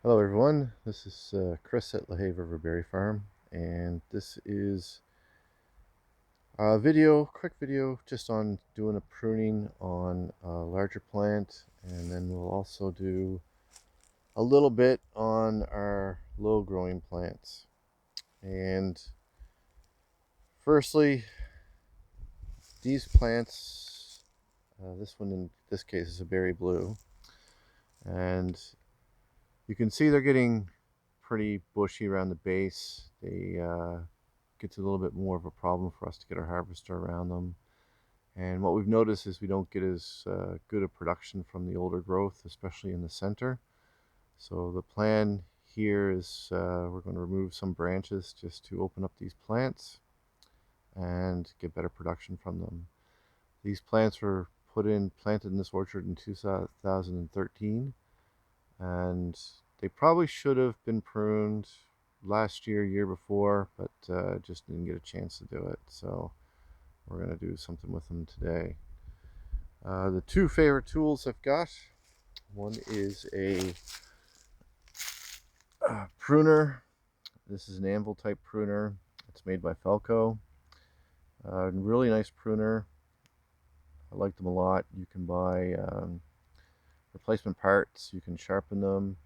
Hello everyone, this is Chris at LaHaye River Berry Farm, and this is a quick video just on doing a pruning on a larger plant, and then we'll also do a little bit on our low growing plants. And firstly, these plants, this one in this case is a berry blue, and you can see they're getting pretty bushy around the base. They gets a little bit more of a problem for us to get our harvester around them. And what we've noticed is we don't get as good a production from the older growth, especially in the center. So the plan here is we're going to remove some branches just to open up these plants and get better production from them. These plants were planted in this orchard in 2013, and they probably should have been pruned last year before, but just didn't get a chance to do it. So we're going to do something with them today. The two favorite tools I've got, one is a pruner. This is an anvil type pruner. It's made by Felco. Really nice pruner. I like them a lot. You can buy replacement parts. You can sharpen them.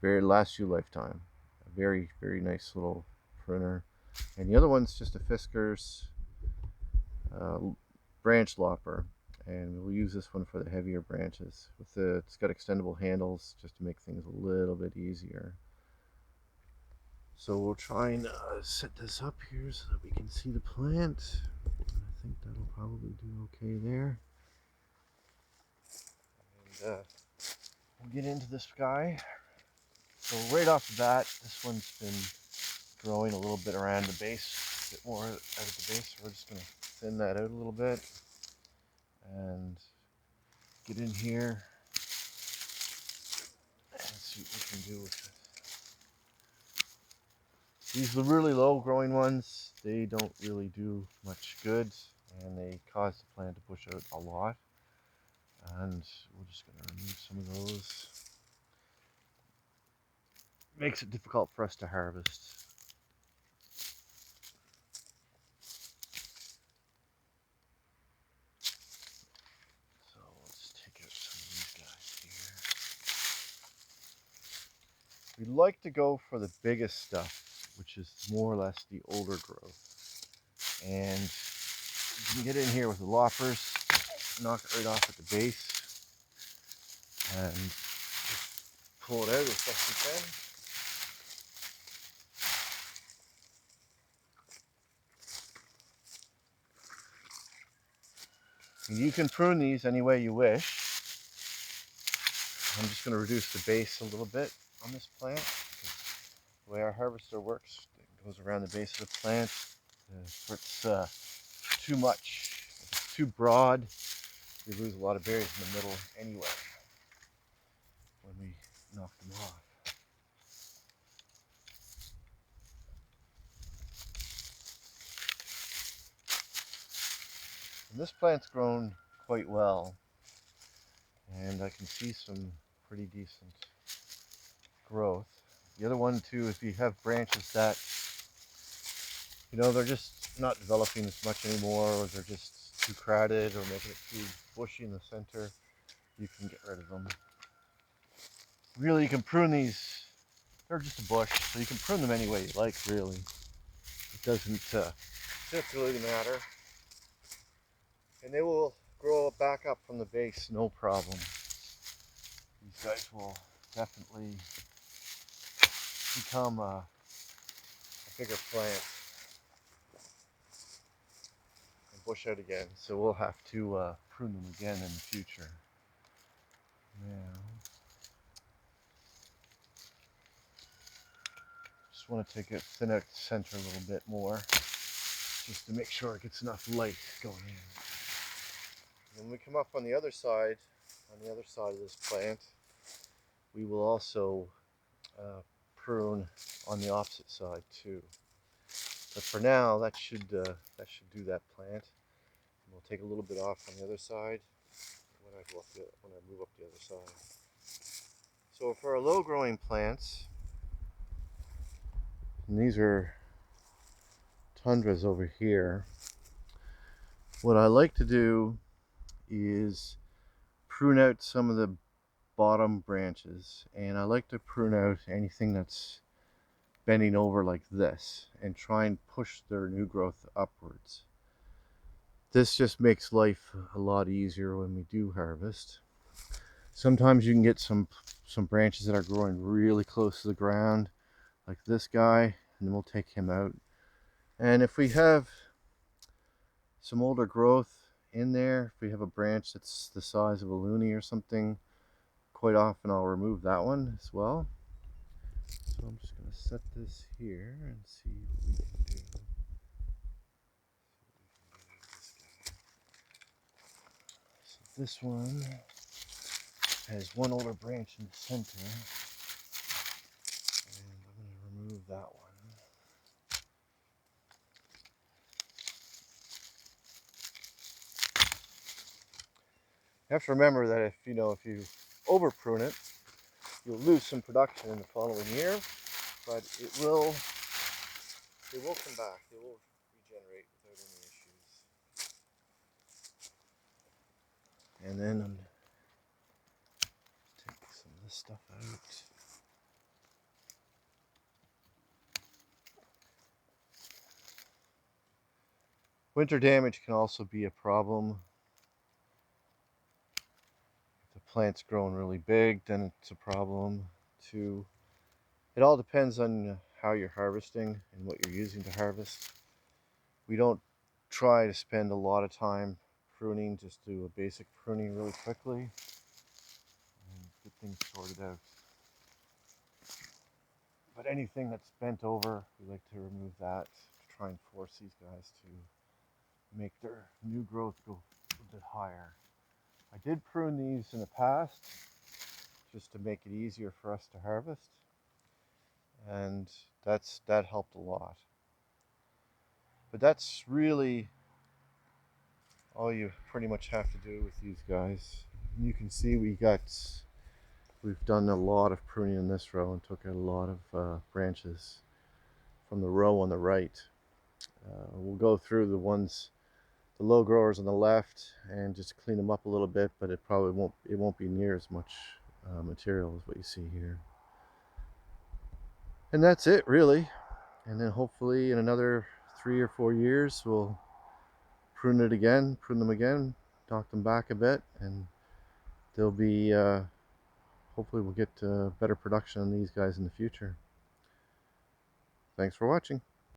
Lasts you a lifetime. A very nice little pruner. And the other one's just a Fiskars uh, branch lopper, and we'll use this one for the heavier branches. It's got extendable handles just to make things a little bit easier. So we'll try and set this up here so that we can see the plant. I think that'll probably do okay there. And we'll get into this guy. So right off the bat, this one's been growing a little bit around the base, a bit more out of the base. So we're just going to thin that out a little bit and get in here and see what we can do with it. These are the really low growing ones. They don't really do much good, and they cause the plant to push out a lot. And we're just going to remove some of those. Makes it difficult for us to harvest. So let's take out some of these guys here. We like to go for the biggest stuff, which is more or less the older growth. And you can get in here with the loppers, knock it right off at the base, and pull it out as best you can. And you can prune these any way you wish. I'm just going to reduce the base a little bit on this plant. The way our harvester works, it goes around the base of the plant. If it's too much, if it's too broad, we lose a lot of berries in the middle anyway when we knock them off. And this plant's grown quite well, and I can see some pretty decent growth. The other one too, if you have branches that, they're just not developing as much anymore, or they're just too crowded or making it too bushy in the center, you can get rid of them. Really, you can prune these. They're just a bush, so you can prune them any way you like, really. It doesn't particularly matter. And they will grow back up from the base, no problem. These guys will definitely become a bigger plant and bush out again. So we'll have to prune them again in the future. Now, just want to thin out the center a little bit more, just to make sure it gets enough light going in. And when we come up on the other side of this plant, we will also prune on the opposite side too. But for now, that should do that plant. We'll take a little bit off on the other side when I move up the other side. So for our low growing plants, and these are tundras over here, what I like to do is prune out some of the bottom branches, and I like to prune out anything that's bending over like this and try and push their new growth upwards. This just makes life a lot easier when we do harvest. Sometimes you can get some branches that are growing really close to the ground, like this guy, and then we'll take him out. And if we have some older growth in there, if we have a branch that's the size of a loonie or something, quite often I'll remove that one as well. So I'm just going to set this here and see what we can do. So this one has one older branch in the center, and I'm going to remove that one. You have to remember that if you over prune it, you'll lose some production in the following year, but it will come back. It will regenerate without any issues. And then I'm going to take some of this stuff out. Winter damage can also be a problem. If the plant's growing really big, then it's a problem too. It all depends on how you're harvesting and what you're using to harvest. We don't try to spend a lot of time pruning, just do a basic pruning really quickly and get things sorted out. But anything that's bent over, we like to remove that to try and force these guys to make their new growth go a bit higher. I did prune these in the past just to make it easier for us to harvest, and that helped a lot. But that's really all you pretty much have to do with these guys. And you can see we've done a lot of pruning in this row and took out a lot of branches from the row on the right. We'll go through the low growers on the left and just clean them up a little bit, but it won't be near as much material as what you see here. And that's it really. And then hopefully in another 3 or 4 years we'll prune them again, knock them back a bit, and they'll be hopefully we'll get better production on these guys in the future. Thanks for watching.